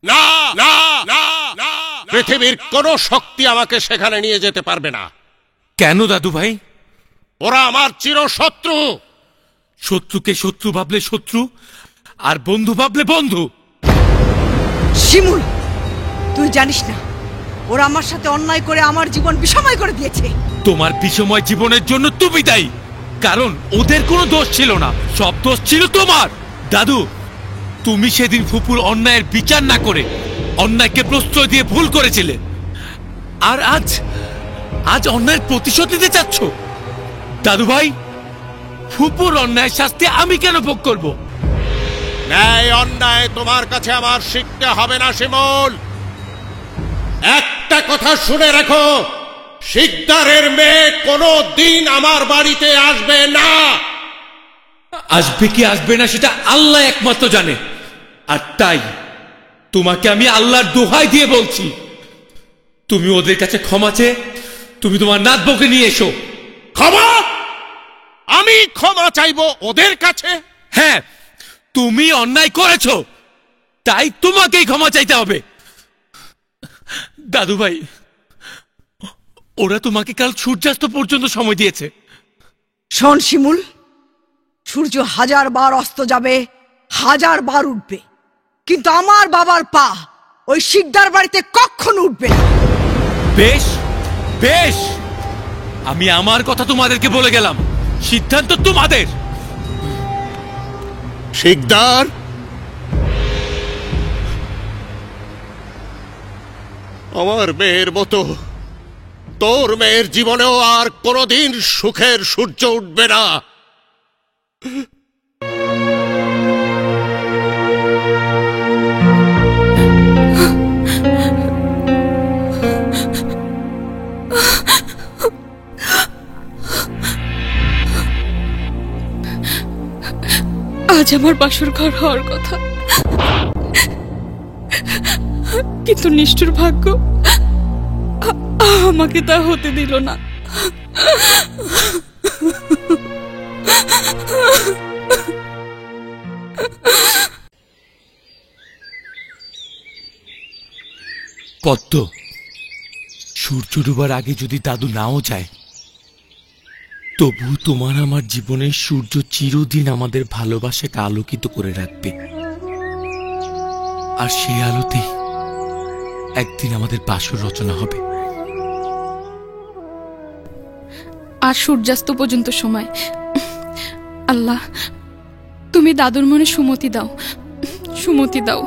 না না না না, পৃথিবীর কোনো শক্তি আমাকে সেখানে নিয়ে যেতে পারবে না। কেন দাদু ভাই? ওরা আমার চিরশত্রু। শত্রুকে শত্রু ভাবলে শত্রু, আর বন্ধু ভাবলে বন্ধু। শিমুল, তুই জানিস না ওরা আমার সাথে অন্যায় করে আমার জীবন বিষময় করে দিয়েছে। তোমার বিষময় জীবনের জন্য তুমি দায়ী, কারণ ওদের কোনো দোষ ছিল না, সব দোষ ছিল তোমার। দাদু, তুমি সেদিন ফুপুর অন্যায়ের বিচার না করে অন্যায়কে প্রশ্রয় দিয়ে ভুল করেছিলে, আর আজ আজ অন্যায়ের প্রতিশোধ নিতে চাচ্ছ। দাদু ভাই, ফুপুর অন্যায় শাস্তি আমি কেন ভোগ করব? ন্যায় অন্যায় তোমার কাছে আমার শিখতে হবে না শিমুল। একটা কথা শুনে রাখো, শিকদারের মেয়ে কোনো দিন আমার বাড়িতে আসবে না। আসবে কি আসবে না সেটা আল্লাহ একমাত্র জানে, আর তাই তোমাকে আমি আল্লাহর দোহাই দিয়ে বলছি, তুমি ওদের কাছে ক্ষমা চেয়ে তুমি তোমার নাত বউকে নিয়ে এসো। ক্ষমা? আমি ক্ষমা চাইবো ওদের কাছে? হ্যাঁ, তুমি অন্যায় করেছো, তাই তোমাকেই ক্ষমা চাইতে হবে। দাদু ভাই, ওরা তোমাকে কাল সূর্যাস্ত পর্যন্ত সময় দিয়েছে। শোন শিমুল, সূর্য 1000 বার অস্ত যাবে, 1000 বার উঠবে, কিন্তু আমার বাবার পা ওই শিকদার বাড়িতে কখনো উঠবে না। বেশ বেশ, আমি আমার কথা তোমাদেরকে বলে গেলাম, সিদ্ধান্ত তোমাদের। শিকদার, আমার মেয়ের মতো তোর মেয়ের জীবনেও আর কোনোদিন সুখের সূর্য উঠবে না। আজ আমার বাসর ঘর হওয়ার কথা, কিন্তু নিষ্ঠুর ভাগ্য আমাকে তা হতে দিল না। পদ্ম, সূর্য ডুবার আগে যদি দাদু নাও যায়, তবু তোমার আমার জীবনের সূর্য চিরদিন আমাদের ভালোবাসাকে আলোকিত করে রাখবে, আর সেই আলোতেই একদিন আমাদের বাসর রচনা হবে। আর সূর্যাস্ত পর্যন্ত সময়। আল্লাহ, তুমি দাদুর মনে সুমতি দাও, সুমতি দাও।